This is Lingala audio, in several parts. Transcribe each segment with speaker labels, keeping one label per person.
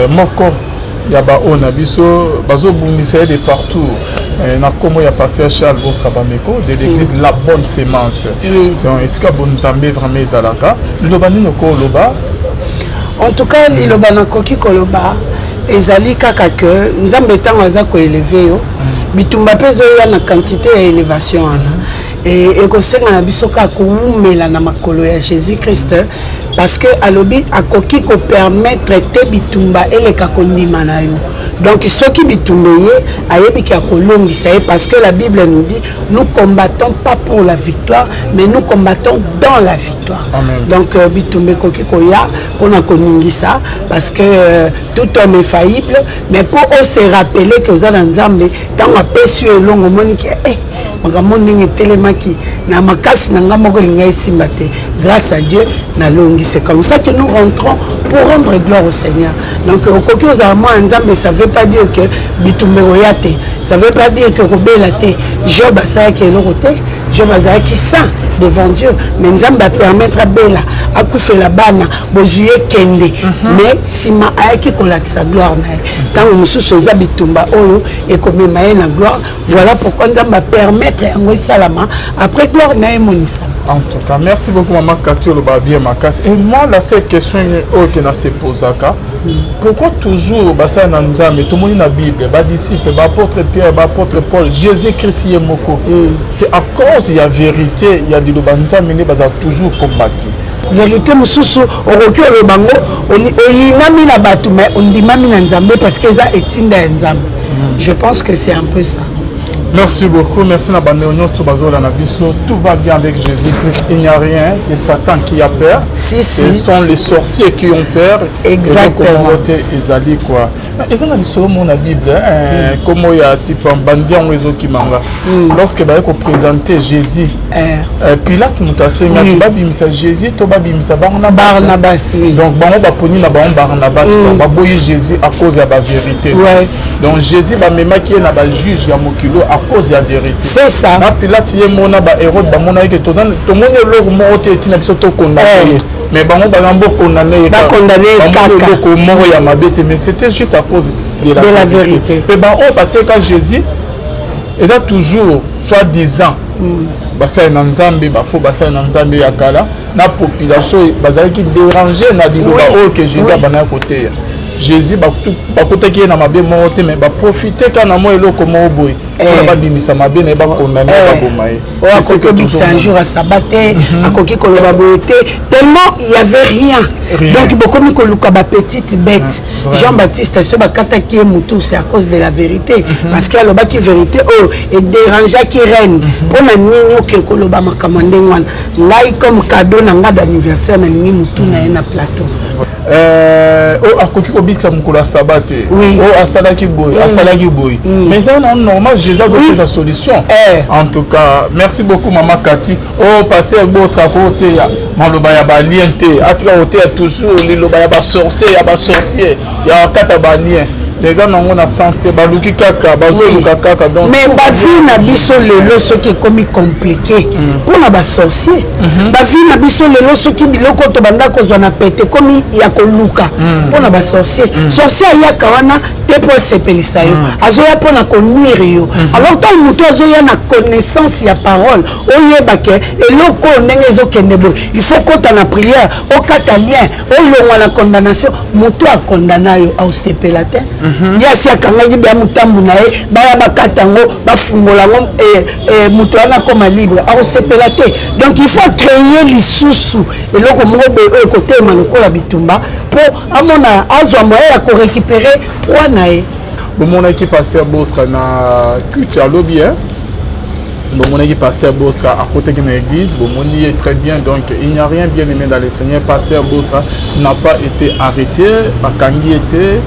Speaker 1: moko ya ba ona biso bazo bundisa de partout na komo ya pasteur Charles Bosra Bameko de l'église La Bonne Sémence. Donc est-ce que bon Nzambe vraiment ezalaka liloba nino ko loba?
Speaker 2: En tout cas liloba na koki koloba ezali kaka que Nzambe tango aza ko élever yo bitumba pezo ya na quantité ya élévation et ekosenga na biso ka ko umela na makolo ya Jésus Christ parce que alobi akoki ko permettre te bitumba eleka kondima na yo. Donc soki bitumba ye ayebi ki akolongisa ye parce que la Bible nous dit nous combattons pas pour la victoire mais nous combattons dans la victoire.
Speaker 1: Amen.
Speaker 2: Donc bitumba koki ko ya pona koningisa parce que tout homme est faillible mais pour se rappeler que za Nzambe tant apesi elongo moni ki makambo ndenge telemaki na makasi na ngambo ko linga isimba te grâce à Dieu na longi. C'est comme ça que nous rentrons pour rendre gloire au Seigneur. Donc okoki ozama Nzambe ça veut pas dire que bitumbe oyate, ça veut pas dire que kobela te. Job asaya ki elorote, Job asaya ki saint devant Dieu, mais Nzambe va permettre à bela akufela bana bojuye kende mais sima ayaki kolakisa gloire na tant mususu eza bitumba oyo ekomema ye na gloire. Voilà pourquoi Nzambe va permettre yango salama après gloire na emonisa.
Speaker 1: En tout cas, merci beaucoup maman Cathy le bien ma casse. Et moi la seule question que na se posaka, pourquoi toujours basa na Nzambe tout le monde na Bible, ba disciple, ba apôtre Pierre, ba apôtre Paul, Jésus-Christ yemoko. C'est à cause il y a vérité, il y a du Nzambe ne basa toujours combattu.
Speaker 2: Vérité mususu oroki le bango oyinami na batu mais ondimami na Nzambe parce que ça etinda Nzambe. Je pense que c'est un peu ça.
Speaker 1: Merci beaucoup, merci Nabanéonios Toubazola Nabiso. Tout va bien avec Jésus-Christ, il n'y a rien, c'est Satan qui a peur.
Speaker 2: Si.
Speaker 1: Ce sont les sorciers qui ont peur.
Speaker 2: Exactement.
Speaker 1: Ezali quoi. Ils ont dit mon la Bible, comment il y a type un bandit en réseau qui manga. Lorsque va présenter Jésus, Pilate nous a dit mais babimisa Jésus, to babimisa
Speaker 2: Barnabas.
Speaker 1: Donc bango ba poni na bango Barnabas, ba boyi Jésus à cause de la vérité. Donc Jésus va même qui est na ba juge ya mokilo à cause de la vérité. C'est ça. Na Pilate ye mona ba Hérode ba mona ke to mona lo mo te tina biso to condamné. Mais bango bagambo condamné kaka. Mais c'était juste à cause de la vérité. Mais bah on battait quand Jésus et là toujours soi-disant basa na Nzambe ba fo basa na Nzambe ya kala na population bazali ki déranger na biloba o que Jésus bana côté. Jésus ba kota ki na mabe mo te mais ba profiter kana mo eloko mo boy. Ba bimisa mabe na ba condamner ba bomaye.
Speaker 2: C'est que un jour à sabaté à koki koloba boyete tellement il y avait rien. Donc beaucoup mi koluka ba petite bête. Jean-Baptiste so ba kata ki mutu c'est à cause de la vérité parce qu'il y a le baki vérité et déranger qui reine pour na nini ke koloba makamande ngwana ngai comme cadeau na ngada d'anniversaire na nini mutu na plateau.
Speaker 1: Akoki kobisa mukula sabate asalaki boy mais ça non normal Jésus a donné sa solution. En tout cas merci beaucoup maman Cathy. Pasteur Bosra côté ya maloba ya ba lien te atra côté toujours liloba ya ba sorcier ya kata ba lien les gens n'ont pas sens te baluki kaka bazoluka kaka donc
Speaker 2: mais ba vie na biso lelo ce qui est comme compliqué pour na ba sorcier ba vie na biso lelo ce qui biloko to banda ko zona pete comme ya koluka pour na ba sorcier ya kawana te pour sepelisa yo azoya pour na konnuire yo alors tant muto azoya na connaissance ya parole oyeba ke eloko ndenge ezokende bo il faut qu'on ta na prière au catalien au longwa la condamnation muto a condamna yo au sepelate ya si akangaki bya mutambu na ye baya bakatango bafungola ngo muto ana koma libre au sepelate. Donc il faut créer lisusu eloko moko be côté malokola bitumba pour amona azwa moyen ya récupérer poids na ye.
Speaker 1: Mon équipe pasteur Bosra na culture lobby mon équipe pasteur Bosra à côté de l'église mon est très bien donc il n'y a rien bien aimé dans le Seigneur. Pasteur Bosra n'a pas été arrêté bakangi était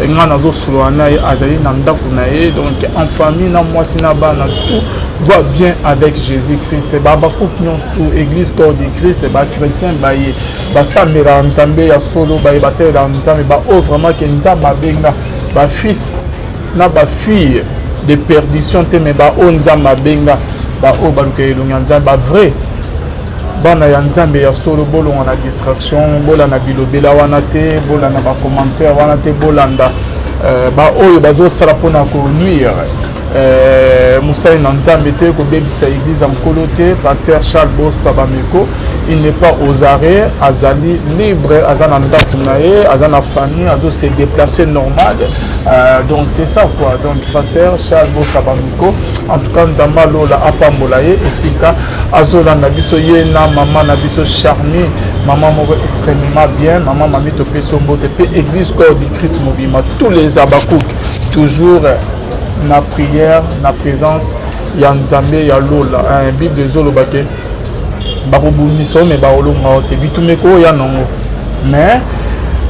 Speaker 1: ngana zo sulwana azali na ndako na ye donc en famille na mwasi na bana tout va bien avec Jésus-Christ. Baba coupe tout église corps de Christ ba chrétien ba ye ba samira Nzambe ya solo ba batela Nzambe ba vraiment que Nzamba benga ba fils na ba fille de perdition te me ba Nzamba benga ba baluka elonga Nzamba vrai bana ya nzambe ya solo bolonga na distraction bolanda bilobela wana te bolanda bacommentaire wana te bolanda baoyo bazosala mpona konuire mosali na nzambe te kobebisa église ya mokolo te. Pasteur Charles Bosa Bameko, il n'est pas aux arrêts, azali libre, azana ndako na ye, azana famille, azo se déplacer normal. Donc c'est ça quoi. Donc Pasteur Charles Bosa Bameko, en tout cas nzamba lola apambola ye esika azola na biso ye na maman na biso Charmy, maman moko extrêmement bien, maman mami to peso mbote pe église corps du Christ mobima tous les abakouk toujours na prière na présence ya nzambe ya lola un bible de zolo bake bakobunisa mais baolonga te bitumeko ya nango mais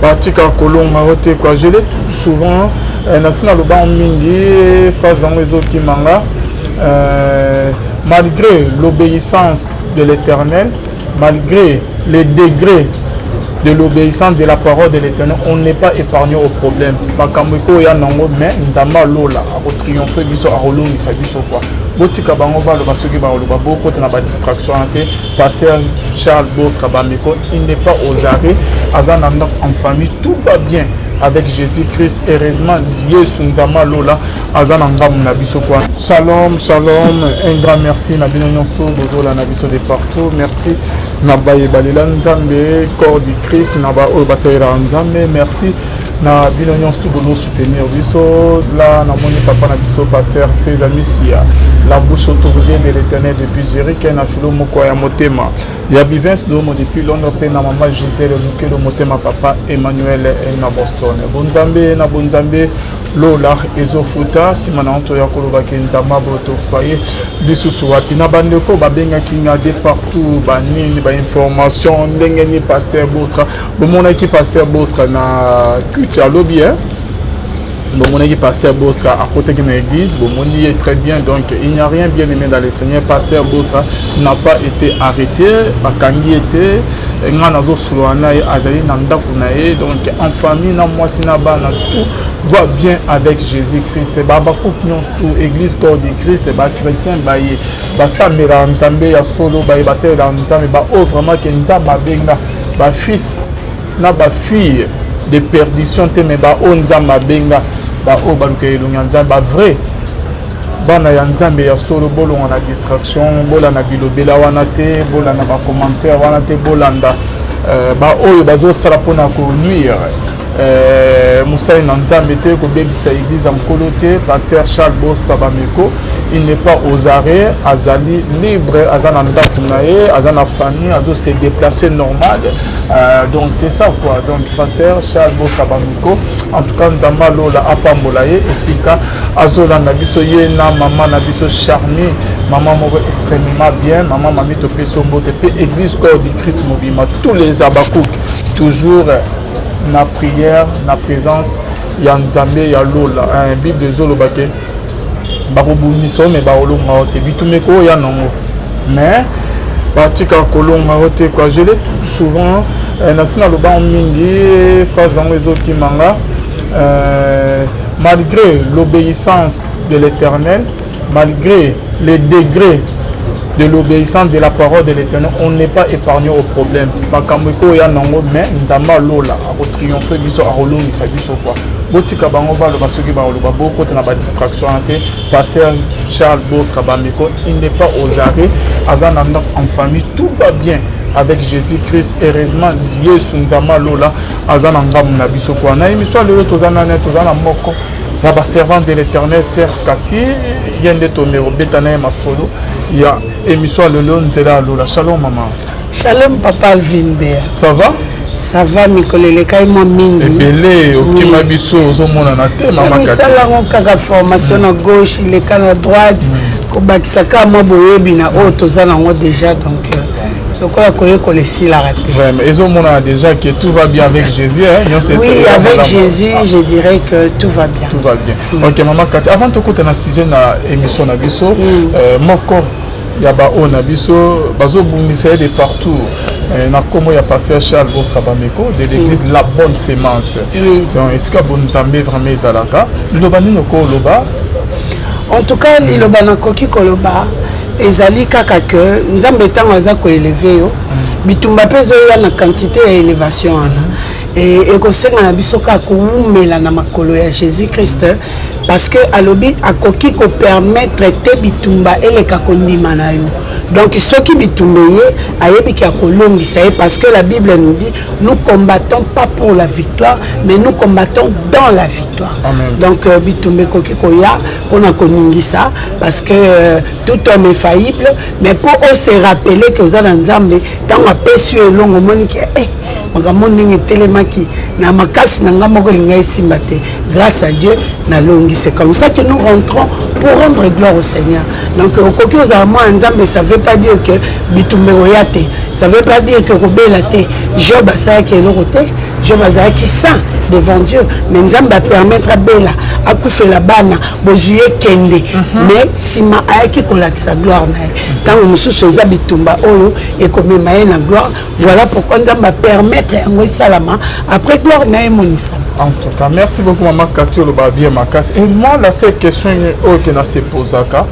Speaker 1: batika kolonga te quoi. Je l'ai souvent nasina loba mingi phrase zango ezoki manga malgré l'obéissance de l'Éternel, malgré les degrés de l'obéissance de la parole de l'Éternel, on n'est pas épargné au problème. Makamweko ya nango mais nzamba lola a triompher biso a rolongisa biso quoi. Botika bango ba lo basoki ba lo ba boko na ba distraction ante. Pasteur Charles Bosa Bameko, il n'est pas aux arrêts, azana en famille, tout va bien avec Jésus-Christ. Heureusement Dieu sunzama lola azana ngam na biso quoi. Shalom, shalom, un grand merci na bino nyonso bozola na biso de partout. Merci na baye balela nzambe corps du Christ na ba o batera nzambe. Merci na bino nyonso tout bozo soutenir biso là na moni papa na biso pasteur Fezamisia la bouche autorisée de l'Éternel depuis Jéricho na filo moko ya motema ya Bivens domo depuis Londres pe na maman Gisèle Luke le motema papa Emmanuel na Boston. Bonzambe na bonzambe lola ezofuta simana onto ya koloba ke nzamba boto kwaye lisusu wapi na bandeko babenga kinga de partout banini ba information ndenge ni pasteur Bosa bomona ki pasteur Bosa na culture lobby hein. Bon, mon pasteur Bosa à côté de l'église, bon, mon est très bien, donc il n'y a rien bien aimé dans le Seigneur. Pasteur Bosa n'a pas été arrêté, Bakangi était, Nganazo Souana et Azali Nandakunae, donc en famille, moi Sinaba, tout va bien avec Jésus-Christ. C'est Baba Koupnion, tout église corps du Christ, c'est Baba chrétien, Baba Samira Nzambe, ya solo, Baba Bate Nzambe, Baba oh vraiment que Nzamba Benga, Baba fils, na Baba fille de perdition, mais Baba oh Nzamba Benga. Ba o baluka elonga nzambe ba vrai bana ya nzambe ya solo bolonga na distraction bolanda bilobela wana te bolanda ba commentaire wana te bolanda ba oyo bazosala mpona konuire mosali na nzambe te kobebisa église ya mokolo te. Pasteur Charles Bosa Bameko, il n'est pas aux arrêts, azali libre, azana ndako na ye, azana famille, azo se déplacer normal. Donc c'est ça quoi. Donc Pasteur Charles Bosa Bameko, en tout cas nzamba lola apambola ye esika azola na biso ye na maman na biso Charmy, maman moko extrêmement bien, maman mami to peso mbote pe église corps du Christ mobima tous les abakouk toujours na prière na présence ya nzambe ya lola un bible de zolo bake bakobunisa mais baolonga te bitumeko ya nango mais batika kolonga te quoi. Je l'ai souvent nasina loba mingi phrase zango ezoki manga malgré l'obéissance de l'Éternel, malgré les degrés de l'obéissance de la parole de l'Éternel, on n'est pas épargné au problème. Makamweko ya nango mais nzamba lola a triompher biso a rolongisa biso quoi. Botika bango ba lo basoki ba lo ba boko na ba distraction ante. Pasteur Charles Bosa Bameko, il n'est pas aux arrêts, azana en famille, tout va bien avec Jésus-Christ. Heureusement Dieu sunzama lola azana ngam na biso quoi. Na émission le tozana net tozana moko la servante de l'Éternel sœur Cathy yende tomero betana masolo ya émission le nzela lola. Shalom maman.
Speaker 2: Shalom papa Alvinbert.
Speaker 1: Ça va?
Speaker 2: Ça va mikolele kai mo mingi.
Speaker 1: Ebele okima biso ozomona na te maman Cathy.
Speaker 2: Ça la kaka formation à gauche, les canaux à droite, ko bakisaka mo boyebi na o tozana ngo déjà donc donc on a connu qu'on est la raté.
Speaker 1: Vraiment, ils ont déjà que tout va bien avec Jésus. Hein?
Speaker 2: Oui, avec Jésus, je dirais que tout va bien.
Speaker 1: Tout va bien. Ok, maman Cathy, avant de côté na sujet na émission na biso, mon corps ya ba o na biso bazo bundisa de partout. Na comme ya pasteur Charles Bosa Bameko de l'église La Bonne Sémence. Donc est-ce que bon nzambe vraiment ezalaka? Loba nino ko loba.
Speaker 2: En tout cas, loba na koki koloba. ezali kaka que nzambe ntango aza koeleve yo bitumba mpe ezoya na quantité ya élévation wana ekosenga na biso kaka kowumela na makolo ya Jésus Christ parce que alobi akoki kopermettre te bitumba eleka kondima na yo. Donc soki bitumba ye ayebiki akolongisa ye parce que la Bible nous dit nous combattons pas pour la victoire mais nous combattons dans la victoire. Amen. Donc bitumba koki koya pona koningisa parce que tout homme est faillible mais pour se rappeler que vous allez nzambe tant apesi elongo moni ke makambo ndenge telemaki na makasi na nga moko linga esimba te grâce à Dieu na longi. C'est comme ça que nous rentrons pour rendre gloire au Seigneur. Donc okoki ozala mwa nzambe ça veut pas dire que bitumbe oya te, ça veut pas dire que kobela te. Job asalaki eloko te, Job azalaki saint devant Dieu mais nzambe apermettre abela akufela bana bozuye kende mais sima ayaki kolakisa gloire na ye ntango mosusu eza bitumba oyo ekomema ye na gloire. Voilà pourquoi nzambe apermettre yango esalama après gloire na ye monisama.
Speaker 1: En tout cas, merci beaucoup Maman Cathy Olobabie Makasi. Et moi la seule question que na se posaka,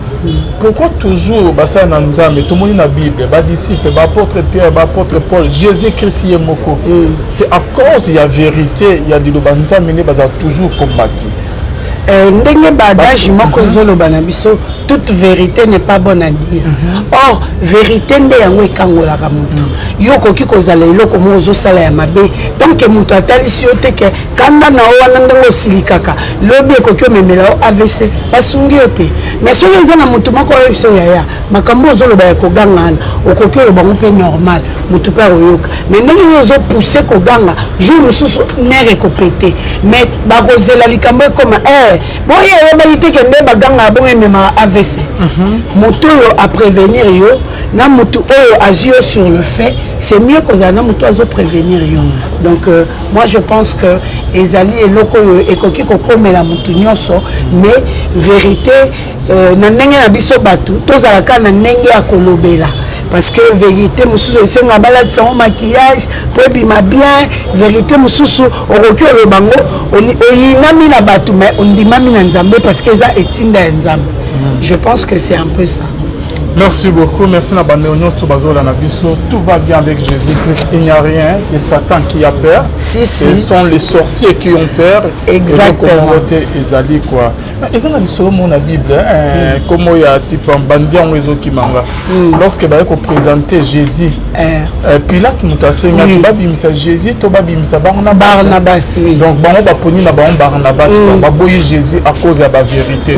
Speaker 1: pourquoi toujours basa na nzambe tout le monde na Bible, ba disciple, ba apôtre Pierre, ba apôtre Paul, Jésus-Christ yemoko. C'est à cause il y a vérité, il y a du lobanza mené basa toujours combattu.
Speaker 2: Ndenge badage moko zoloba na biso toute vérité n'est pas bonne à dire. Or vérité nde yango ekangolaka mutu yo koki kozala eloko mo ozosala ya mabe tant que mutu atalisi yo te ke kanda na wana ndengo silikaka lobi ekoki omemela o AVC basungi yo te mais soki eza na mutu moko oyo biso yaya makambo ozoloba ya kogangana okoki oloba ngo mpe normal mutu mpe oyoka mais ndenge yo ozopousse koganga jour mosusu nere ekopete mais bakozela likambo ekoma bon il y a des gens qui baganga bon emema AVC moto yo à prévenir yo na moto oyo azio sur le fait c'est mieux que ça na moto azo prévenir yo. Donc moi je pense que ezali eloko yo ekoki kokomela moto nyonso mais vérité na ndenge na biso batu tozalaka na ndenge ya kolobela parce que vérité mususu esenga balatisa ngo maquillage po ebima bien vérité mususu okoki olobango oyinami na bato mais ondimami na nzambe parce que eza etinda ya nzambe. Je pense que c'est un peu ça.
Speaker 1: Merci beaucoup, merci na bandeonion Tobazola na biso. Tout va bien avec Jésus-Christ, il n'y a rien, c'est Satan qui a peur.
Speaker 2: Si.
Speaker 1: Ce sont les sorciers qui ont peur.
Speaker 2: Exactement.
Speaker 1: Ezali quoi. Ils ont solo mon Bible comment il y a type un bandit en réseau qui manga. Lorsque ba ko présenter Jésus. Pilate mutasenga babimisa Jésus to babimisa
Speaker 2: Barnabas.
Speaker 1: Donc bango ba poni na bango Barnabas ba boyi Jésus à cause de la vérité.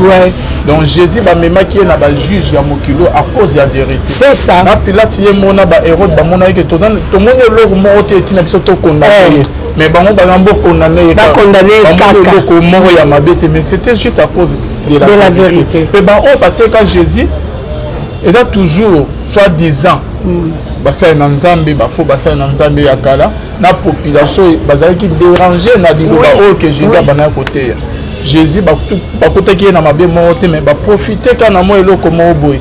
Speaker 1: Donc Jésus ba mema qui est na ba juge ya mokilo à cause de la vérité.
Speaker 2: C'est ça.
Speaker 1: Na Pilate ye mona ba Hérode ba mona que to mona lo mo te tina biso to condamné. Mais bango ba ngambo condamné
Speaker 2: kaka.
Speaker 1: Ko mo ya mabete mais c'était juste à cause de la vérité. Et ben on battait quand Jésus et là toujours soit disant basa na nzambe ba fo basa na nzambe ya kala na population bazalaki déranger na diloba o que Jésus bana côté Jésus ba kotaki na mabe mo te mais ba profiter kana mo eloko mo boy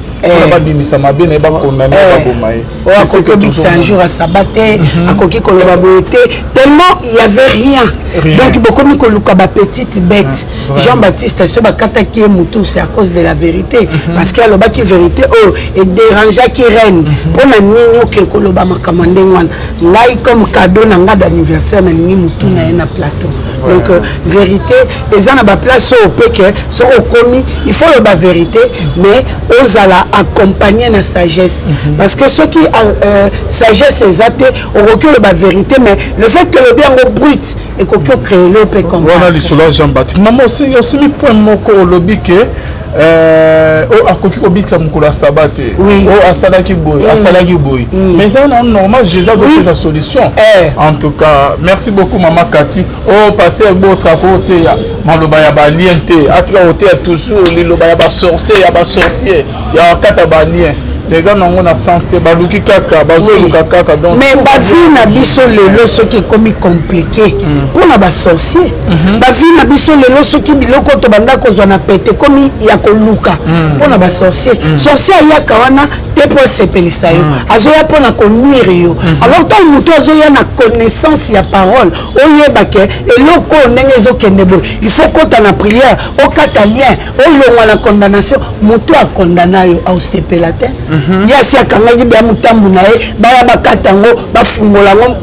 Speaker 1: ba bimisa mabe na ba condamner ba bomaye
Speaker 2: c'est que un jour à sabaté à koki koloba boté tellement il y avait rien. Donc beaucoup mi koluka ba petite bête Jean-Baptiste so ba kataki mutu c'est à cause de la vérité parce que aloba ki vérité oh et dérangeait qui reine pour na nini ke koloba makamande ngwana ngai comme cadeau na nga d'anniversaire na nini mutu na plateau. Donc vérité eza na ba place au peke so okomi il faut le ba vérité mais ozala accompagner na sagesse parce que ceux qui sagesse exacte au recul la vérité mais le fait que le bien au brut et qu'on crée le peu comme
Speaker 1: voilà l'histoire Jean-Baptiste maman aussi mi point moko lobby que o akoki ko bikisa mukula sabate o asalaki boy mais ça non normal Jésus a donné sa solution. En tout cas merci beaucoup maman Cathy. Oh pasteur Bosra côté ya maloba ya ba lien te atra côté toujours liloba ya ba sorcier ya kata ba lien les gens n'ont pas sens te baluki kaka bazoluka kaka donc
Speaker 2: mais ba vie na biso lelo soki komi compliqué pour na ba sorcier ba vie na biso lelo soki biloko to banda kozwa na pete komi ya koluka pour na ba sorcier sorcier ya kawana te pour sepelisa yo azoya pour na konnuire yo alors tant muto azoya na connaissance ya parole oyeba ke eloko ndenge ezokende boy il faut kota na prière okata lien olongwa na condamnation muto a condamna yo au sepela te ya si akangaki bya mutambu na ye baya bakata ngo bafungola ngo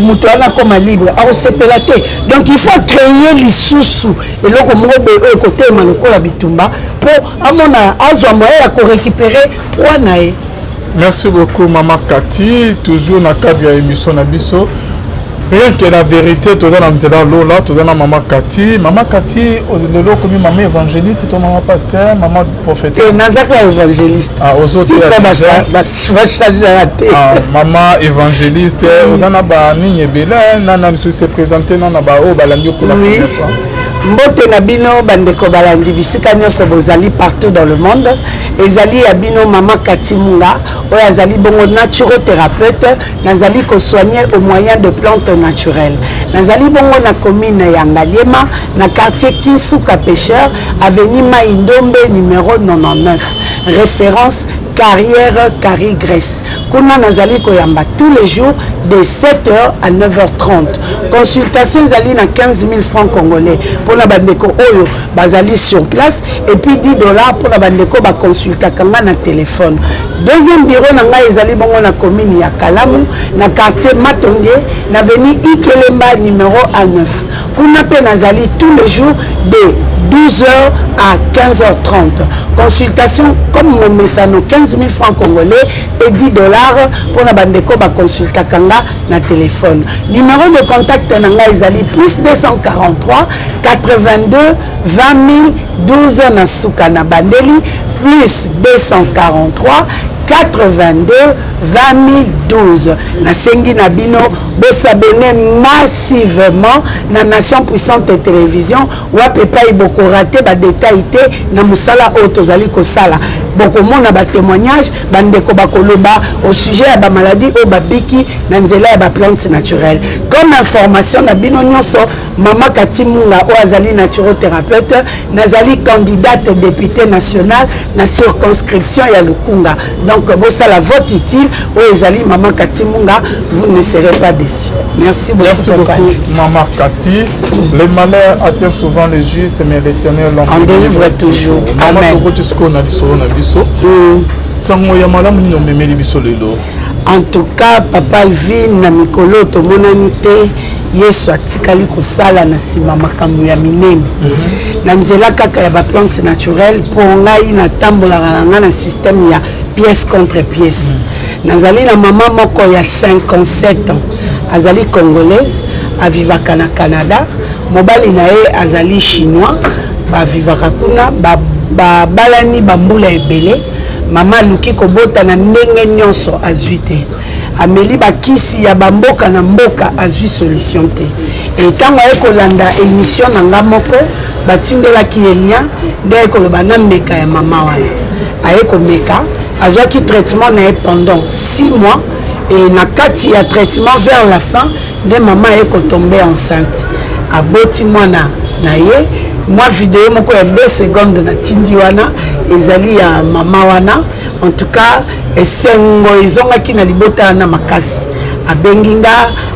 Speaker 2: muto ana koma libre au sepela te donc il faut créer lisusu eloko moko be ekotema lokola bitumba po amona azwa moyen ya ko récupérer poids na ye.
Speaker 1: Merci beaucoup Maman Cathy, toujours dans le cadre de l'émission Nabiso. Rien que la vérité, tout ça dans Lola, tout ça dans Maman Cathy. Maman Cathy, au-delà comme maman évangéliste, c'est ton maman pasteur, maman prophétesse.
Speaker 2: Et Nazaka évangéliste.
Speaker 1: Ah, aux autres. Maman évangéliste, vous en avez ni bela, nana nous se présenter dans la bao, balandio pour la première fois.
Speaker 2: Mbote na bino bandeko balandi bisika nyonso bozali partout dans le monde ezali ya bino Maman Cathy Munga oyo azali bongo naturothérapeute nazali ko soigner au moyen de plantes naturelles nazali bongo na commune ya Ngaliema na quartier Kinsuka Pêcheur avenue Maïndombe numéro 99 référence Carrière Carrie Grèce. Kuna nazali koyamba tous les jours de 7h à 9h30. Consultation zali na 15 000 francs congolais pour la bandeko oyo bazali sur place et puis $10 pour la bandeko ba consulta kanga na téléphone. Deuxième bureau na ngai ezali bongo na commune ya Kalamu na quartier Matonge na avenue Ikelemba numéro 9. Kuna pe nazali tous les jours de 12h à 15h30. Consultation comme mon message 15 000 francs congolais et $10 pour la bandeko ba consulta kanga na téléphone. Numéro de contact nanga ezali plus 243 82 20 012 na suka na bandeli plus 243 82 20 012 na sengi na bino bosabone massivement na Nation Puissante Télévision wape pa iboko raté ba détail té na musala auto zali ko sala boko mona ba témoignage bandeko bakoloba au sujet ya ba maladie o babiki na nzela ya ba plantes naturelles comme information na bino nyonso Maman Cathy Munga o azali naturothérapeute nazali candidate député national na circonscription ya Lukunga donc bosala vote utile o ezali Maman Cathy Munga vous ne serez pas déçus. Merci beaucoup.
Speaker 1: Merci beaucoup Maman Cathy. Les malheurs atteignent souvent les justes mais l'Éternel
Speaker 2: en délivre toujours. Amen. En tout cas papa Alvin na mikolo to monani te Yesu atikali kosala na sima makambo ya minene na nzela kaka ya ba plantes naturelles po ngai na tambola na na système ya pièce contre pièce. Nazali na maman moko ya 57 ans azali congolaise avivaka na Canada mobali na ye azali chinois bavivaka kuna balani bambula ebele mama luki kobota na ndenge nyonso azwi te ameli bakisi ya bamboka na mboka azwi solution te etango ayekolanda émission na nga moko batindelaki ye lien nde ayekoloba na meka ya mama wana ayekomeka azwaki traitement na ye pendant 6 mois et na kati ya traitement vers la fin nde mama ayekotombe enceinte aboti mwana na ye moi vidéo moko ya 2 secondes na tindi wana ezali ya mama wana en tout cas esengo ezongaki na libota na makasi abenginga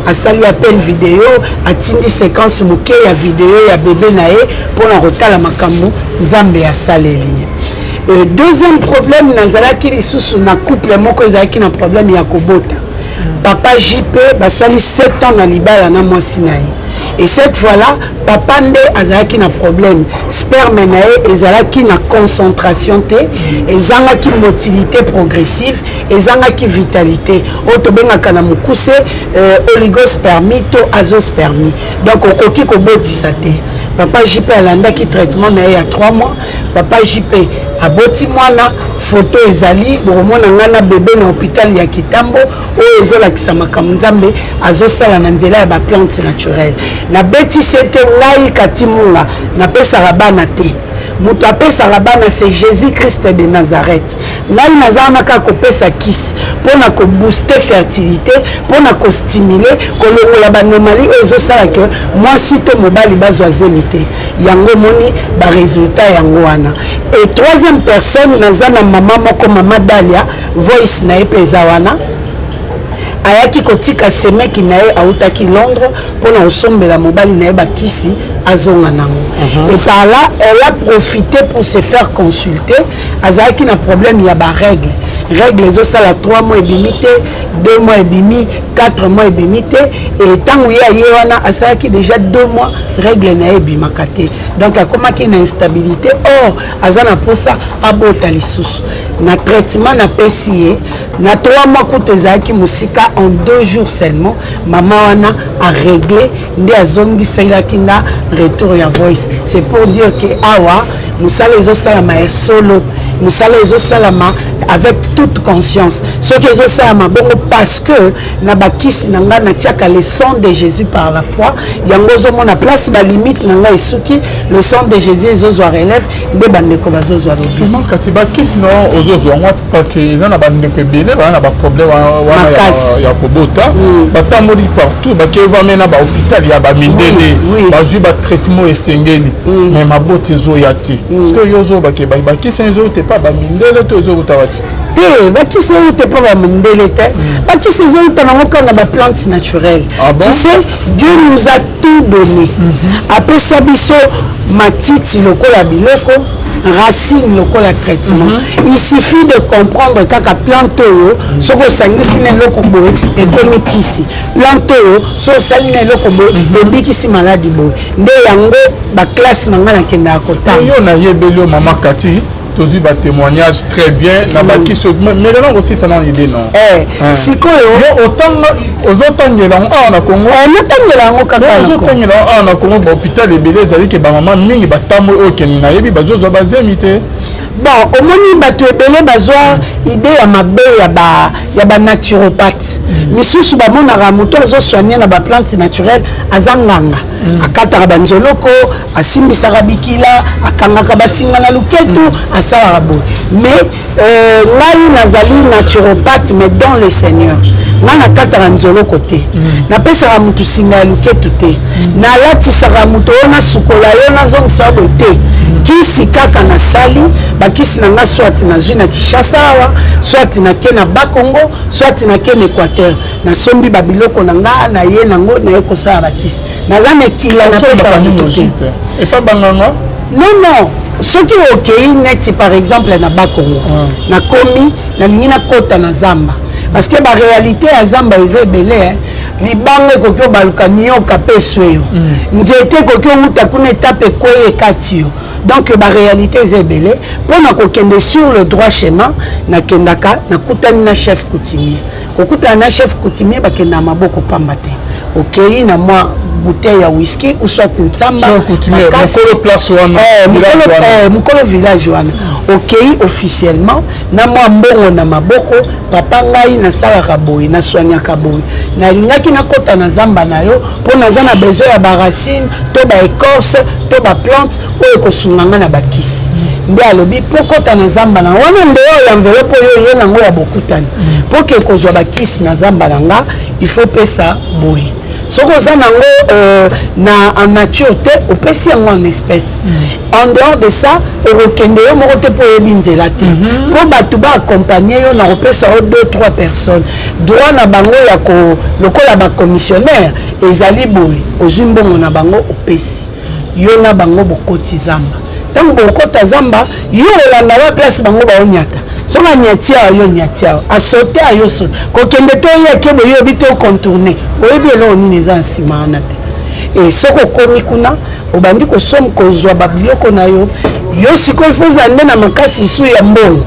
Speaker 2: asali appel vidéo atindi séquence moke ya vidéo ya bébé na ye pona kotala makambo nzambe asaleli. Deuxième problème nazalaki lisusu na couple moko ezalaki na problème ya kobota papa JP basali 7 ans na libala na mwasi na ye et cette fois-là papa nde azalaki na problème sperme na ye ezalaki na concentration te ezangaki motilité progressive ezangaki vitalité oyo tobengaka na mokuse oligospermie to azospermie donc okoki kobotisa te papa JP alandaki traitement na ye ya 3 mois papa JP aboti mwana photo ezali bokomona nga na bébé na hôpital ya Kitambo oyo ezolakisa makambo nzambe azosala na nzela ya baplante naturelle na beti sete ngai Cathy Munga napesaka bana te moto apesaka bana c'est Jésus-Christ de Nazareth. Ngai nazanaka kopesa kisi pona ko booster fertilité, pona ko stimuler kolongola banomali ezosala que mwasi to mobali bazwa zemite. Yango moni ba résultat yango wana. Et troisième personne nazana mama moko mama Dalia voice na epeza wana. Ayaki kotika semeki na ye autaki Londres pona osombela mobali na ye bakisi azonga nango. Et par là elle a profité pour se faire consulter. Azaki na problème ya ba règle les ça la 3 mois ébimité 2 mois ébimi 4 mois ébimité et tant où ya wana asaki déjà 2 mois règle na ebimakate donc akomaki na instabilité or azana posa abota lisusu na traitement na pesier na 3 mois kutezaki musika en 2 jours seulement maman wana a réglé ndi azongi selaki na retour ya voice. C'est pour dire que awa musala ezosalama e solo musala ezosalama avec toute conscience ce que ezosalama bongo parce que na bakisi nanga na tiaka le sang de Jésus par la foi yango zomona place ba limite nanga esuki le sang de Jésus ezozwa relève nde bandeko bazozwa lobi
Speaker 1: comment katiba kisi no ozozwa ngwa parce que ezana bandeko ebele bana ba problème wana ya kobota batamboli partout bakeva mena ba hôpital ya ba mindele bazwi ba traitement esengeli mais mabote ezoya te parce que yozo bakisi ezo te pas ba mindele to ezo utawati
Speaker 2: te bakisi te pas ba mindele te bakisi ezo utanango kanga ba plantes naturelles. Tu sais Dieu nous a tout donné après ça biso matiti lokola biloko racine lokola traitement. Il suffit de comprendre kaka plante oyo soko sangisi na loko boy et komi kisi plante oyo so saline loko boy et bikisi maladie boy nde yango ba classe nanga na kenda kota
Speaker 1: yo na yebelio mama Kati tozi ba témoignage très bien na ba kiso mais là aussi ça n'a idée non
Speaker 2: sikoyo
Speaker 1: yo autant ozotangela na Congo
Speaker 2: natangela ngo kaka
Speaker 1: ozotangela na Congo ba hôpital ebele zali ke ba mama mingi batambo oyo ke na yebi bazozwa bazemite
Speaker 2: bon omoni bato ebele bazwa idée ya mabe ya ba naturopathe misusu bamonaka moto azosoigner na ba plante naturelle azanganga akataka banzoloko asimbisaka bikila akangaka basinga na luketu asalaka boye mais ngai nazali naturopathe mais dans le Seigneur nga nakataka nzoloko te napesaka mutu singa ya luketu te nalatisaka mutu oyo nasukola yo nazongisa boye te kisi kaka nasali bakisi na nga swati nazwi na Kinshasa awa swati nake na Bakongo swati nake na Équateur nasombi babiloko na nga na ye nango na ye kosala bakisi naza mekila napesaka mutu te
Speaker 1: et pas banganga
Speaker 2: non soki okei neti par exemple na Bakongo nakomi nalingi nakota na zamba parce que la réalité à Zamba est belle libango kokyo baluka nyoka pesweyo nzete kokyo uta kuna étape koye katio donc la réalité est belle pour na kokende sur le droit chemin na kendaka na kutani na chef coutumier kokuta na chef coutumier bakenda maboko pambate okei na moi bouteille ya whisky ou soit ntsamba
Speaker 1: mukolo place wana
Speaker 2: mukolo village wana okei officiellement na moi mbongo na maboko papa ngai na salaka boy na soignaka boy na lingaki na kota na zamba na yo po naza na besoin ya ba racine to ba écorce to ba plante oyo kosunganga na bakisi nde alobi po kota na zamba na wana nde oyo enveloppe oyo ye nango ya bokutani po ke kozwa bakisi na zamba na nga il faut pesa boy soko za nango na en nature te opesi yango en espèce en dehors de ça okende yo moko te po yebi nzela te po bato ba accompagner yo na opesa o 2-3 personnes droit na bango ya ko lokola ba commissionnaire ezali boy ozwi mbongo na bango opesi yo na bango bokoti zamba tango bokota zamba yo olanda wa place bango baonyata soka nyatia yo nyatia asote ayo so kokende to yeke bo yo bito contourner oyebi elo nini za nsima na te et soko komi kuna obandi ko som ko zwa babiloko na yo yo siko ifoza nde na makasi su ya mbongo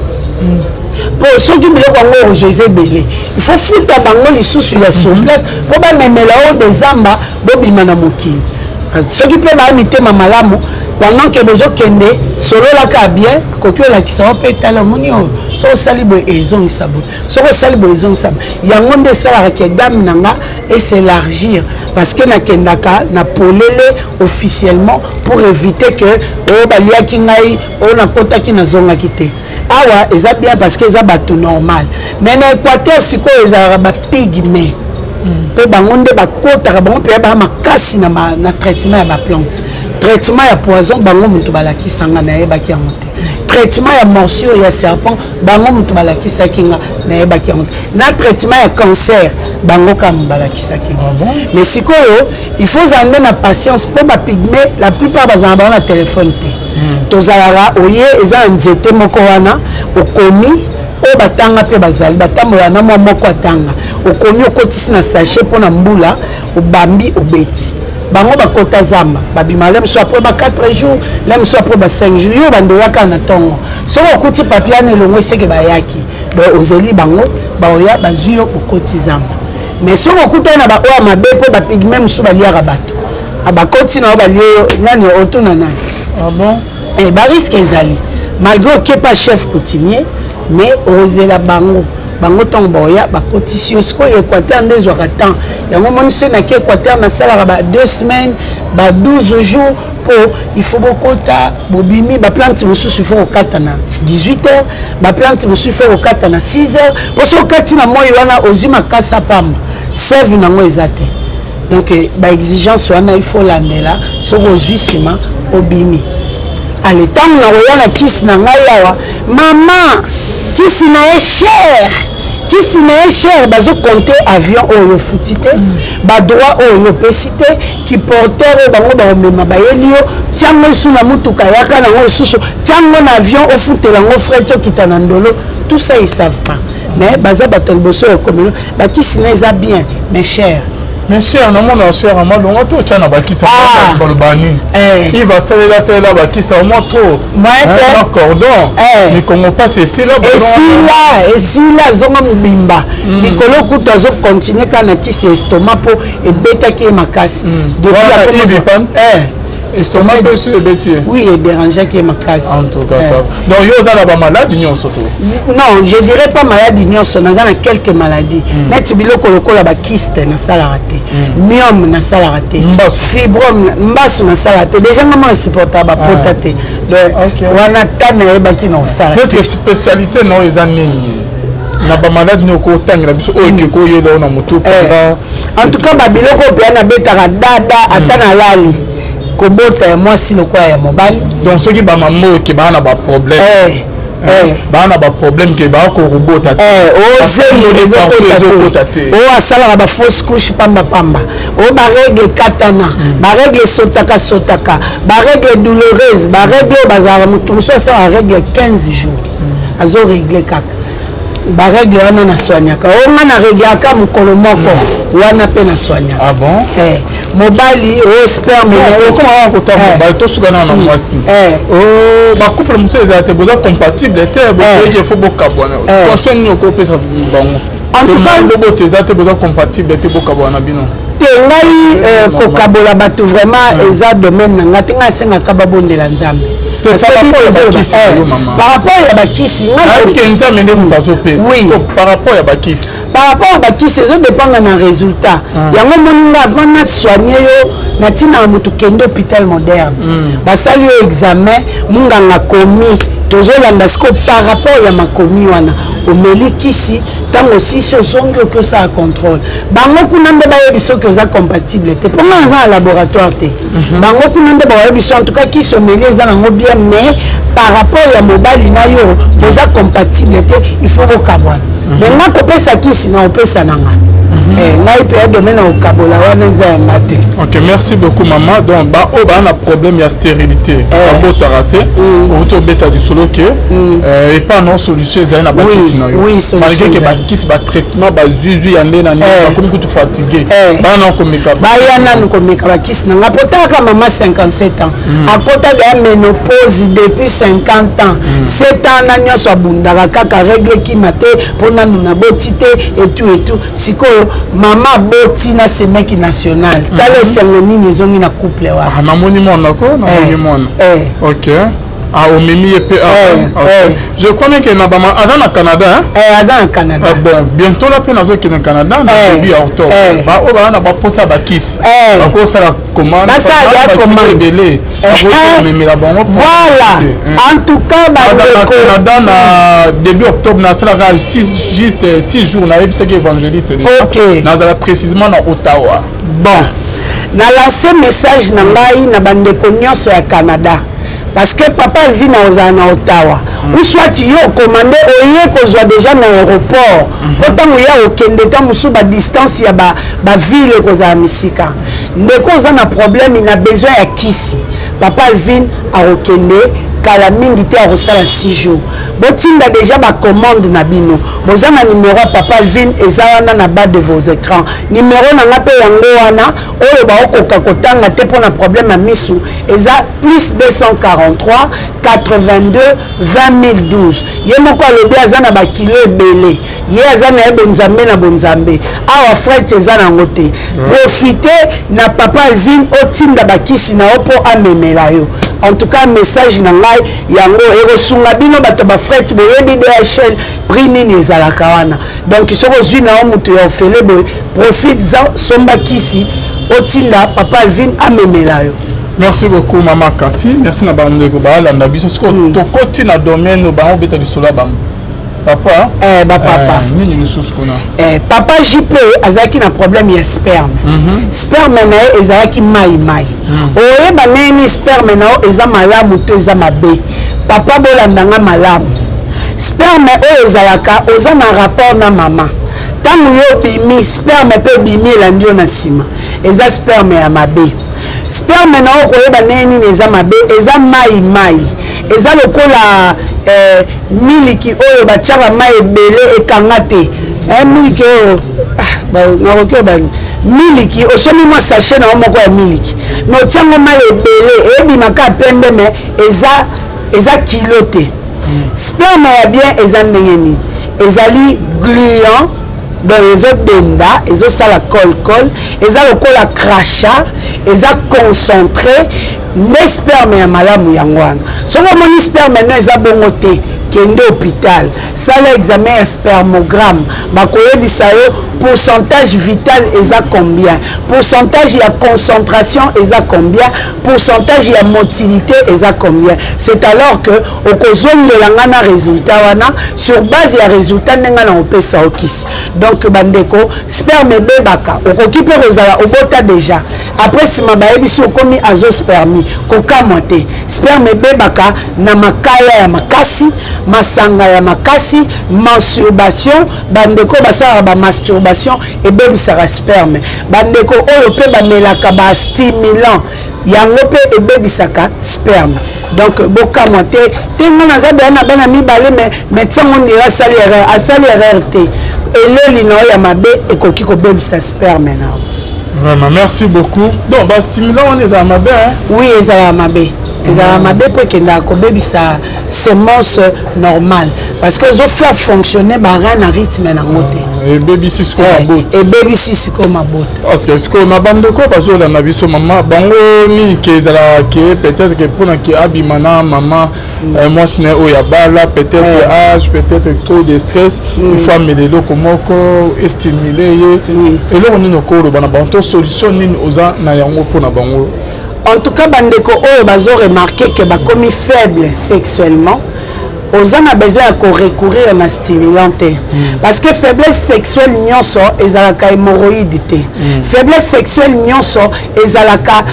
Speaker 2: po soki biloko ngo ozweze belé il faut futa bango lisusu ya sur place po ba memela o de zamba bobima na mokili Ce qui peut m'imiter ma malamu pendant que besoin kende solo la ka bien kokyo la ki sa peut tala moni so salibo ezong sabo so salibo ezong sabo yango nde sala ka dame nanga et s'élargir parce que na kendaka na polele officiellement pour éviter que o balia ki ngai o na kota ki na zonga kité awa eza bien parce que eza bato normal mais na Équateur siko eza ba pygmée pe bango nde bakotaka bango mpe ba makasi na traitement ya ba plante traitement ya poison bango mutu balakisanga na yebaki yango te traitement ya morsure ya serpent bango mutu balakisaki nga na yebaki yango te na traitement ya cancer bango kama balakisaki nga mais sikoyo il faut zande na patience po ba pygmé la plupart bazala bango na téléphone te tozalaka oye eza nzete moko wana okomi o batanga pe bazali batambola na mwa moko atanga okomi okotisi na sachet mpona mbula obambi obeti bango bakota zamba babima lem so après ba 4 jours lem so après ba 5 jours yo bandoyaka na tongo soko okuti papier na elongo eseke bayaki donc ozeli bango baoya bazwi yo okoti zamba mais soko okuta na baoya mabe mpo bapigme mosusu baliaka bato abakoti na yo balie nani otuna nani bariske ezali malgré okepa chef coutumier mais ozela bango ntongo boya bakotisi yo sikoyo Équateur nde ezwaka temps yango moni so naki Équateur nasalaka ba 2 semaines ba 12 jours po il faut bokota bobimi baplante mosusu ifo kokata na 18 heures baplante mosusu ifo kokata na 6 heures po so okati na moi wana ozwi makasa pamba seve nango eza te donc baexigence wana il faut landela soko ozwi nsima obimi ale ntango nakoya na kisi na ngai awa mama kisi na ye cher kisi na ye cher bazokonte avion oyo futi te badroit oyo opesi te kiporter oyo bango baomema bayeli yo tiango esu na mutuka yaka nango esusu tiango na avion ofutela yango fret okita na ndolo tout ça ils savent pas mais baza bato liboso okomelo bakisi na eza bien mais cher
Speaker 1: mais cher na mona cher ama longo to tchana bakisa ba banini il va salela bakisa au moins trop un cordon mais comment passe ici là
Speaker 2: et si là zonga mbimba mikolo kuta zo continuer kana kisi estomac po ebeta ki makasi
Speaker 1: depuis estomac peut se bêtier
Speaker 2: oui et déranger qui est ma casse
Speaker 1: en tout cas ça donc yo dans la maladie non surtout
Speaker 2: non je dirais pas maladie non so na quelques maladies net biloko lokola ba kyste na sala raté myome na sala raté fibrome mbasu na sala raté déjà comment insupportable potate donc wana tana e baki na sala
Speaker 1: votre spécialité non les années na ba maladie no ko tangela biso o ke ko yelo na moto
Speaker 2: en tout cas ba biloko bien na betaka dada atana lali kobota ya mwasi lokola ya mobali
Speaker 1: donc soki bamamo ke bana ba problème bana ba problème ke ba ko robota
Speaker 2: o asalaka ba fausse couche pamba o ba règle katana ba règle sotaka ba règle douloureuse ba règle bazara mutu muso asala règle 15 jours azo régler kaka ba règle wana na soignaka o nga na règle aka mukolo moko wana pe na soignaka
Speaker 1: ah bon
Speaker 2: mobali o sperme
Speaker 1: comment on peut ba to sukana na mwasi ba couple muso ezate boza compatible te il faut bokabwana conseil ni ko pesa bango
Speaker 2: en tout cas
Speaker 1: bobo tezate boza compatible te bokabwana bino
Speaker 2: te ngai kokabola bato vraiment eza domaine nanga te ngai asengaka babondela nzambe par rapport à bakisi
Speaker 1: par rapport à bakisi
Speaker 2: par rapport à bakisi ça dépend na résultat yango moninga avant na soigner yo na tina mutu kende hôpital moderne basali yo examen munganga komi tozolanda siko par rapport à makomi wana omeli kisi tango sisi osongi oki osala contrôle bango kuna nde bayebi soki oza compatible te mponga eza na laboratoire te bango kuna nde bayebi so en tout cas kisi omeli eza nango bien mais par rapport ya mobali na yo oza compatible te il faut bokabwana mais nga kopesa kisi na opesa nanga ngai mpe ya domaine na okabola wana eza yanga te.
Speaker 1: Ok, merci beaucoup maman. Donc baoyo baa na problème ya stérilité babotaka te outi obeta lisolo ke epa non solution ezali na bakisi na yo malgré ke bakisi batraitement bazwizwi ya nde na nini bakomi kutu fatigue bana komeka
Speaker 2: baya nanu komeka bakisi nanga potaka mama 57 ans akota ya ménopause depuis 50 ans 7 ans na nyonso abundaka kaka règle kima te mpo nanu na boti te etu sikoyo maman boti na semeki national tala esengo nini ezongi na couple wa
Speaker 1: namoni mona ko namoni mona ok au mimi et je connais que na bama azana Canada
Speaker 2: azana Canada
Speaker 1: bon bientôt la peine azo ki na Canada na début octobre ba o ba na ba posa ba kiss ba ko sala commande
Speaker 2: ba ça ya commande
Speaker 1: délai
Speaker 2: voilà en tout cas ba
Speaker 1: Canada na début octobre na sala juste 6 jours na ebise que évangéliste
Speaker 2: OK
Speaker 1: na sala précisément na Ottawa
Speaker 2: bon na lancer message na ngai na bandeko nyonso ya Canada parce que papa vit na Ottawa ou soit tu yo commandé oye ko soit déjà na aéroport pourtant ya okende ta musu ba distance ya ba ville ko za misika ndeko za na problème il a besoin ya kisi papa vit a okende kala mingi te a rosala 6 jours botinda déjà ba commande na bino bozana numéro papa Vin ezana na bas de vos écrans numéro na ngape yango wana oyo ba okoka kotanga te pona problème à misu eza plus 243 82 20012 ye moko alobi azana ba kilo ebele ye azana ebonzambe na bonzambe awa fret ezana ngote profiter na papa Vin otinda bakisi na opo amemela yo en tout cas message na ngai yango erosunga bino bato ba fret boyebi DHL prix nini ezalaka wana donc soko zwi na mutu ya ofele boy profite za somba kisi otinda papa Alvin amemela yo.
Speaker 1: Merci beaucoup maman Cathy, merci na bandeko ba landa biso siko tokoti na domaine ba obeta lisola bam papa
Speaker 2: papa
Speaker 1: nini lisusu kona
Speaker 2: papa JP azaki na problème ya sperme sperme na ezalaki mai oyeba nini sperme na eza malamu to eza mabe papa bolandanga malamu sperme oyo ezalaka oza na rapport na mama tangu yo bimi sperme pe bimi elandi yo na nsima eza sperme ya mabe sperme na oyo koyeba nini eza mabe eza mai eza lokola miliki oyo batiaka mai ebele ekanga te miliki oyo nakoki oyo miliki osomi mwa sachet na yo moko ya miliki me otiango mai ebele eyebimaka pembe me eza kilo te sperme ya bien eza ndenge nini ezali gluant donc ezodenda ezosala kolkol eza lokola crachat eza concentré nde sperme ya malamu yango wana soki omoni sperme no eza bongo te kende hôpital sala examen ya spermogramme bakoyebisa yo pourcentage vital eza combien pourcentage ya concentration eza combien pourcentage ya motilité eza combien c'est alors que okozongela nga na résultat wana sur base ya résultat ndenga na opesa okisi donc bandeko sperme ebebaka okoki mpe kozala obota déjà après sima bayebisi okomi azospermi kokamwa te sperme ebebaka na makaya ya makasi masanga ya makasi masturbation bandeko basalaka bamasturbation ebebisaka sperme bandeko oyo mpe bamelaka bastimulant yango mpe ebebisaka sperme donc bokamwa te ntengo naza bea na bana mibale me ntiango ndira asali erreur te eleli na oyo ya mabe ekoki kobebisa sperme nao.
Speaker 1: Vraiment, merci beaucoup. Donc, stimulant, on est à ma belle.
Speaker 2: Oui, ils sont à ma belle. Ils sont à ma belle pour qu'il y ait un semence normale. Parce que les autres faire fonctionner, ils ont un rythme.
Speaker 1: Et baby si c'est comme ma botte.
Speaker 2: Et baby si c'est comme ma botte.
Speaker 1: Parce qu'on a bande de quoi parce qu'on a vu son maman. Bango ni que peut-être que pour un qui abimana maman, moi c'est au yabala peut-être âge, peut-être trop de stress. Il faut amener le comment stimuler. Et là on est nos corps, on a solution ni aux ans na yango pour na bango.
Speaker 2: En tout cas bandeko oyo bazo remarquer que ba commis faible sexuellement. Aux a besoin de recourir à un stimulant parce que faiblesse sexuelle nyonso ezalaka hémorroïde te faiblesse sexuelle nyonso ezalaka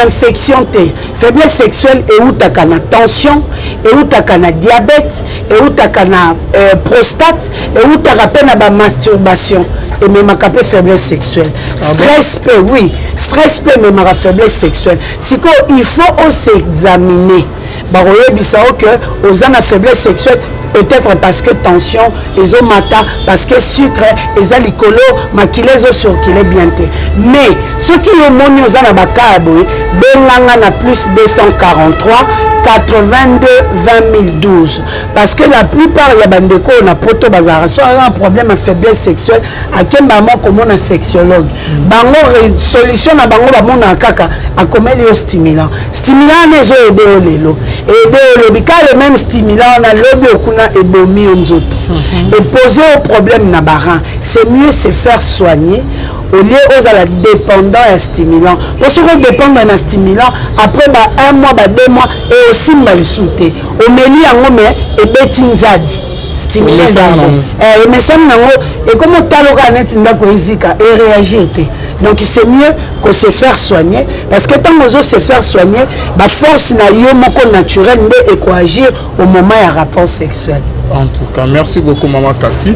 Speaker 2: infection te faiblesse sexuelle eutaka na tension eutaka na diabète eutaka na prostate eutaka pe na ba masturbation et même à faiblesse sexuelle stress peut oui stress peut même à faiblesse sexuelle c'est qu'il faut s'examiner que aux ana faiblesse sexuelle peut-être parce que tension les mata parce que sucre les alicolo maquillés sur qu'il est bien té mais ceux qui ont moni aux ana bakabo benganga na plus 243 82-2012. Parce que la plupart il y a bandeko on a poto bazara soit un problème de faiblesse sexuelle à quel moment comme on a sexologue bango solution na bango ba mona kaka a comme les stimulant les zo ebe olelo ebe olobika le même stimulant on a lobi okuna ebomi onzoto et poser au problème na baran c'est mieux se faire soigner au lieu aux à la dépendant et stimulant pour ceux qui dépendent d'un stimulant après bah 1 mois bah 2 mois et aussi mal sauté au meli en mais et betinzadi stimuler et mais ça nango et comment taloka net ndako ezika et réagir donc c'est mieux que se faire soigner parce que tant que se faire soigner bah force na yo moko naturel mais et agir au moment ya rapport sexuel.
Speaker 1: En tout cas merci beaucoup maman Cathy.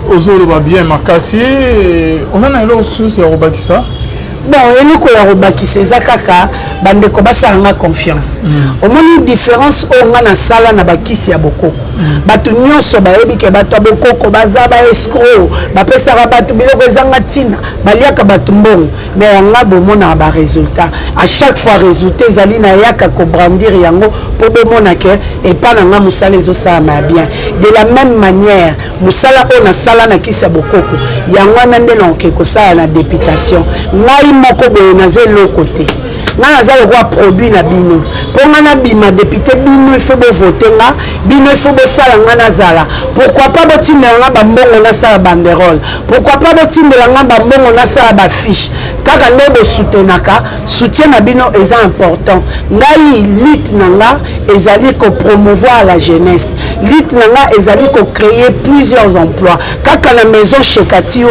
Speaker 1: Ozolo va bien makasi on a un souci à Robakisa.
Speaker 2: Bon et nous ya Robakisa zakaka bande ko basanga confiance. Au moins une différence on a na sala na bakisi ya bokoko. Batu nyonso ba yebi ke batu bokoko bazaba escroc ba pesa batu biloko ezanga tina baliaka batu mbongo mais yanga bomona ba résultat à chaque fois résultat zali na yaka ko brandir yango pour bomona ke et pas na musala ezo ça ma bien de la même manière musala on a sala na kisa bokoko yango na ndelo ke ko ça na députation ngai moko be na zelo côté na za le roi produit na bino pour na bima député bino il faut voter nga bino il faut sala nga na zala pourquoi pas botindela nga bambongo na sala banderole pourquoi pas botindela nga bambongo na sala ba fiche kaka ndebo soutenaka soutien na bino est important ngai lutte nanga ezali ko promouvoir la jeunesse lutte nanga ezali ko créer plusieurs emplois kaka la maison chez Cathy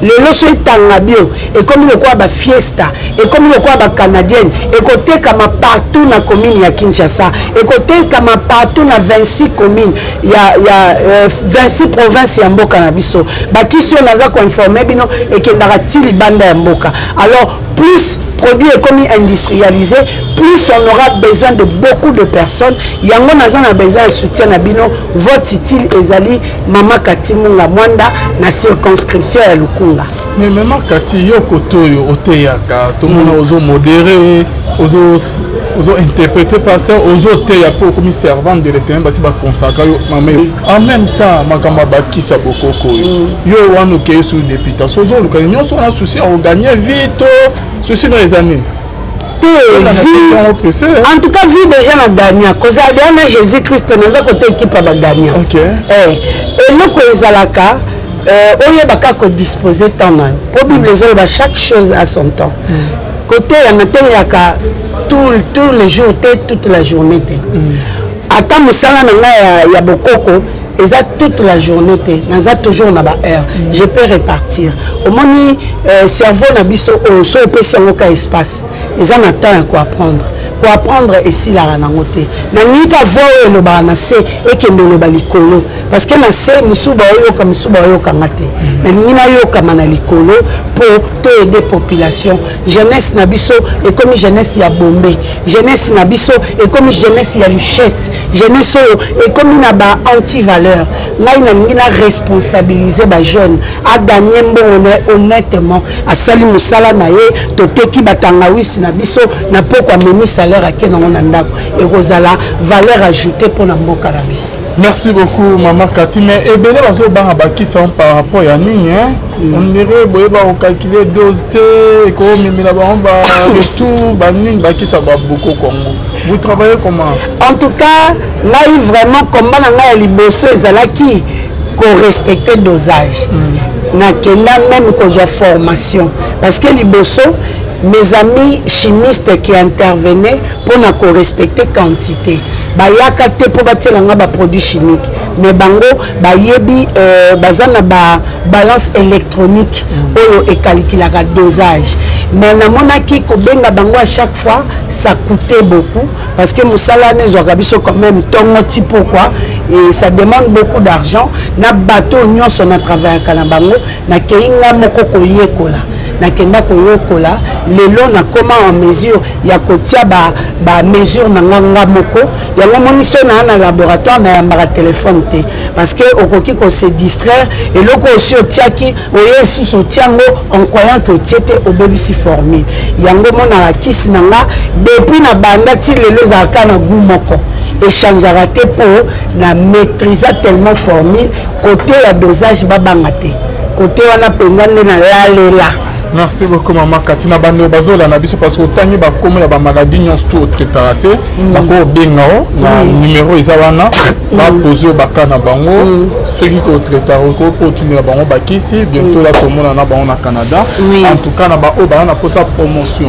Speaker 2: lelo so etanga bio et comme le quoi ba fiesta et comme le quoi ba canadienne et côté comme partout na commune ya Kinshasa et côté comme partout na 26 communes il y a 26 provinces ya mboka na biso ba kisio naza ko informer bino et kendara tili banda ya mboka alors plus produit est comme industrialisé plus on aura besoin de beaucoup de personnes yango naza na besoin de soutien na bino vote utile ezali mama Cathy Munga Mwanda na circonscription ya Lukunga.
Speaker 1: Mais maman Cathy yo kotoyo oteyaka tout monde ozo modérer ozo interpréter pasteur ozo teya pour comme servant de l'Éternel basi ba consacrer maman en même temps makamba bakisa bokoko yo wanu ke sous députation ozo luka nyonso na souci on gagner vite souci dans les années.
Speaker 2: En tout cas, vu déjà la dernière cause à dernière Jésus-Christ nous a côté équipe à la dernière.
Speaker 1: OK.
Speaker 2: Et nous que les alaka on y a pas qu'à disposer temps pour Bible les chaque chose à son temps. Côté la matin il y a tous les jours toute la journée. Attends musala na ya bokoko et ça toute la journée naza toujours na ba heure je peux répartir au moins cerveau na biso so pesi ngoka espace ils en attendent quoi apprendre ici la ranangote na nika voye le banase et que le balikolo parce que na se musuba oyo kangate na nina yo kamana likolo pour to aider population jeunesse na biso et comme jeunesse ya Bombé jeunesse na biso et comme jeunesse ya Luchette jeunesse et comme na ba anti valeur ngai na nina responsabiliser ba jeune a gagner mbongo honnêtement a sali musala na ye to teki batanga wisi na biso na poko amemi salaire à quel on a ndako et rozala valeur ajoutée pour na mboka na biso.
Speaker 1: Merci beaucoup maman Cathy mais ebele bazo banga bakisa par rapport ya nini on dirait boye ba calculer dose et comme mimila ba on va tout banine bakisa ba beaucoup Congo. Vous travaillez comment?
Speaker 2: En tout cas, là vraiment combat na ngai liboso ezalaki ko respecter dosage. Na kenda même ko zo formation parce que liboso mes amis chimistes qui intervenaient pour ne respecter quantité bayaka te pour bâtir un produit chimique mais bango bayebi bazana ba balance électronique oyo et calculer la dosage mais na monaki ko benga bango à chaque fois ça coûtait beaucoup parce que musala nezo biso quand même tongo ti pourquoi et ça demande beaucoup d'argent na bateau nyonso na travail kala bango na keinga moko ko yekola na kenda koyokola lelo na koma en mesure ya kotia ba mesure na nganga moko ya ngomoniso na laboratoire na yambara téléphone te parce que okoki ko se distraire et loko aussi otiaki oyesu sotiango en croyant que tiete obebisi formule yango mona la kisi nanga depuis na banda ti lelo za kana gu moko échangeara te pour na maîtriser tellement formule côté la dosage babangate côté wana pengane na lalela.
Speaker 1: Merci beaucoup maman Katina bando bazola na biso parce que tangi ba comme ya ba maladie nyonso to traité bako bengao na numéro ezawana ba poser ba kana bango ceux qui ko traité ko continuer bango ba kisi bientôt là tout le monde na bango na Canada en tout cas na ba o ba na posa promotion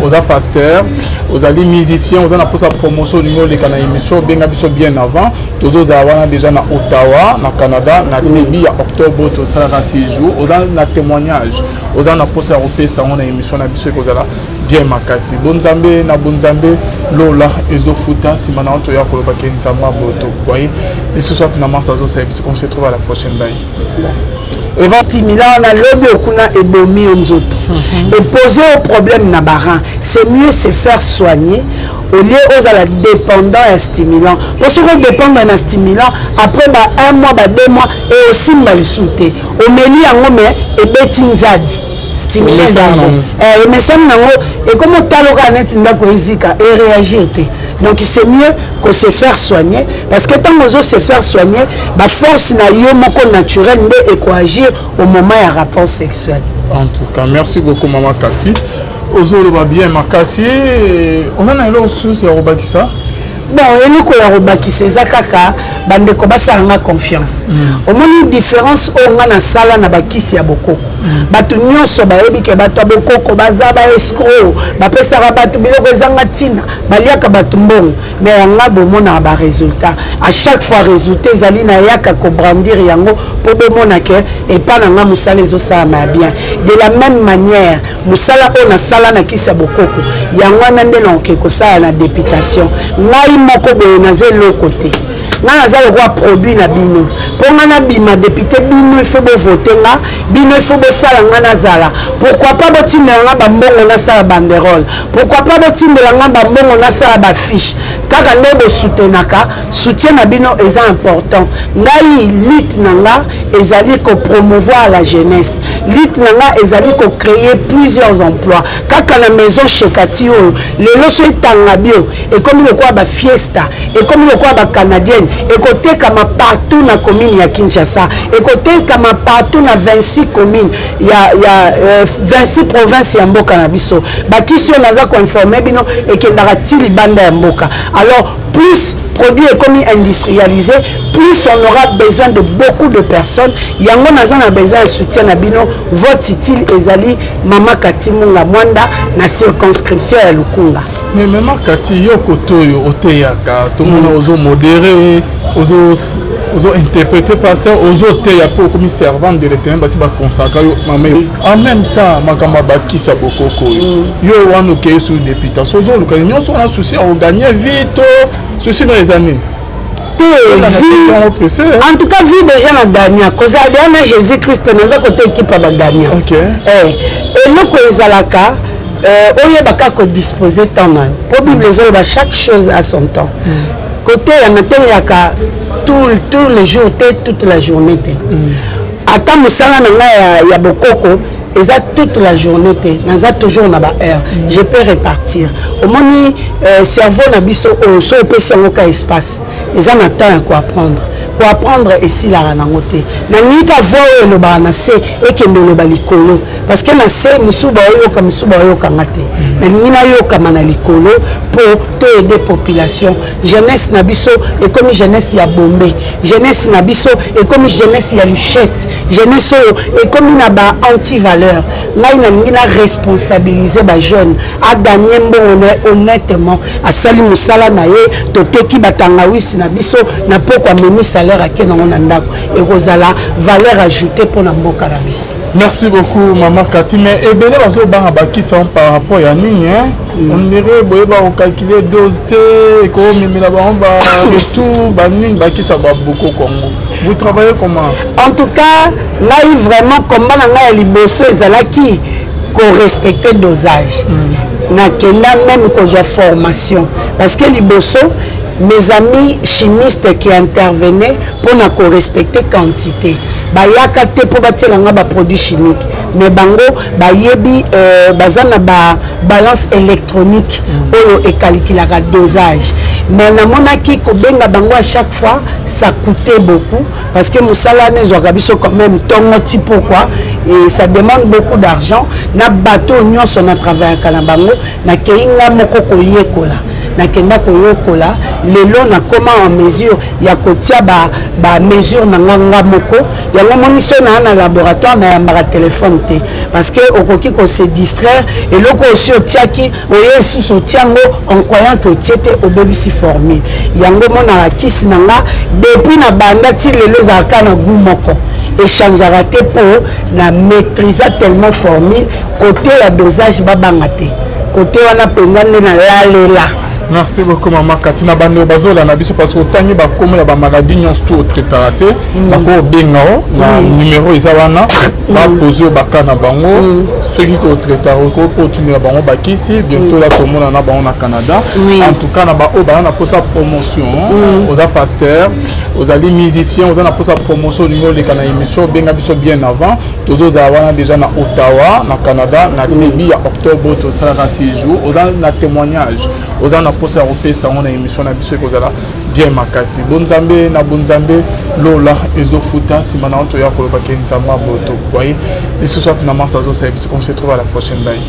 Speaker 1: aux pasteurs aux ali musiciens aux na posa promotion numéro les kana émission benga biso bien avant tozo za wana déjà na Ottawa na Canada na début ya octobre to ça 6 jours aux na témoignage aux na posa européen ça on a émission na biso ko zala bien makasi bonzambe na bonzambe lola ezofuta simana onto ya koloba ke nzamba boto voyez et ce soir finalement ça zo service qu'on se trouve à la prochaine bail
Speaker 2: et va stimuler on a lobby okuna ebomi onzoto et poser au problème na baran c'est mieux se faire soigner au lieu aux à la dépendant et stimulant pour ceux qui dépendent d'un stimulant après bah 1 mois bah 2 mois et aussi mal souté au meli en mais et betinzadi stimuler mais ça et comment taloka net ndako ezika et réagir donc c'est mieux que se faire soigner parce que tant que se faire soigner bah force na yo moko naturel mais et coagir au moment ya rapport sexuel.
Speaker 1: En tout cas merci beaucoup maman Kati ozolo ba bien makasi on a na lo sous ya robakisa.
Speaker 2: Bon, et nous qui c'est kaka bande ko basanga confiance. Au moins une différence on a na sala na bakisi ya bokoko. Batu nyonso ba yebi ke batu bokoko bazaba escroc, ba pesa batu biloko zanga tina, baliaka batu mbongo, mais yanga bomona ba résultat. À chaque fois résultat zali na yaka ko brandir yango po bomona ke et pas na musala zo ça ma bien. De la même manière, musala on a sala na kisi ya bokoko. Yango na ndelo ke ko sala na députation. Moko boye na zelo côté nga nazalo kwa produit na bino pour nga bima député bino il faut voter nga bino il faut sala nga nazala pourquoi pas botindela nga bambongo na sala banderole pourquoi pas botindela nga bambongo na sala ba fiche kaka ndebo soutenaka soutien na bino est important ngai lutte na nga ezali ko promouvoir la jeunesse lutte na nga ezali ko créer plusieurs emplois kaka na maison chez Kati o lelo so etanga bio et comme le quoi ba fiesta et comme le quoi ba canadienne et côté comme partout na commune ya Kinshasa et côté comme partout na 26 communes il y a 26 provinces ya mboka na biso ba kisio naza ko informer bino et kendaka tili banda ya mboka alors plus produit est comme industrialisé plus on aura besoin de beaucoup de personnes yango naza na besoin de soutien na bino vote utile ezali mama Kati Munga Mwanda na circonscription ya Lukunga.
Speaker 1: Mais maman Kati yo kotoyo oteyaka tout le monde ozo modéré ozo interpréter pasteur ozo teya pour comme servant de l'éternel basi ba consacrer maman en même temps makamba bakisa bokoko yo wana ke sur députation ozo luka nyonso na souci à gagner vite souci dans les années.
Speaker 2: En tout cas, vu déjà la dernière cause, à Jésus-Christ, nous avons côté équipe à la dernière.
Speaker 1: Ok.
Speaker 2: Et nous, les alaka, on y a pas disposer temps. Pour Bible, chaque chose à son temps. Côté, il y a tous les jours, toute la journée. Attends, nous sommes il y a beaucoup. Et ça toute la journée, nous avons toujours une heure. Je peux répartir. Au moins, cerveau n'a pas so espace. Ils ont un temps à apprendre. Pour apprendre ici la ranangote. Nanika voye le banase et que le balikolo. Parce que na se musuba yo comme musuba yo kangate. Nina yo comme na likolo pour te aider population. Jeunesse nabiso et comme jeunesse ya Bombay. Jeunesse nabiso et comme jeunesse ya Luchette. Jeunesse et comme na ba anti-valeur. Là il a responsabilisé ba jeune à gagner bon honnêtement à sali musala na ye to teki batanga wisi nabiso na poko memi salaire à qui on a et Rosala valeur ajoutée pour l'amboka la bis.
Speaker 1: Merci beaucoup maman Kati mais et bien les autres qui sont par rapport à Nini on dirait on calculer dose et comme mais là on va tout banin qui ça va beaucoup Congo. Vous travaillez comment?
Speaker 2: En tout cas là vraiment comment on a liboso ezalaki qu'on respecte dosage. Na kenda même qu'on soit formation parce que liboso mes amis chimistes qui intervenaient pour ne respecter quantité bayaka te pour bâtir un produit chimique mais bango bayebi bazana ba balance électronique et calcule la dosage mais namonaki kobenga bango à chaque fois ça coûtait beaucoup parce que musala nezwaka biso quand même tongo ti pourquoi et ça demande beaucoup d'argent na bateau nyonso na travailler na bango na keinga moko koyekola nakenda koyokola lelo na comment en mesure ya kotia ba mesure na nganga moko ya ngomoniso na laboratoire na ya téléphone te parce que okoki ko se distraire et loko aussi otiaki oyesu sotiango en croyant que tiete obebisi formule yango mona la kisi nanga depuis na banda ti lelo za kana gu moko échangera te pour na maîtriser tellement formule côté la dosage babangate côté wana pengane na lalela.
Speaker 1: Merci beaucoup maman Katina bando bazola na biso parce que tangi ba komo ya ba maladie nyonso tout traité bako bengao na numéro izawana ba poser ba kana bango ceux qui ko traiter ko continuer bango bakisi bientôt la komona na bango na Canada en tout cas na ba o ba na posa promotion aux pasteurs aux ali musiciens aux na posa promotion numéro les kana émission benga biso bien avant tozo zawana déjà na Ottawa na Canada na début ya octobre to ça 6 jours aux na témoignage aux na posa européen ça on a émission na biso kozala bien makasi bonzambe na bonzambe lola ezofuta simana onto ya koloba ke nzamba boto voyez les ce soir na masa zo ça on se retrouve à la prochaine bail.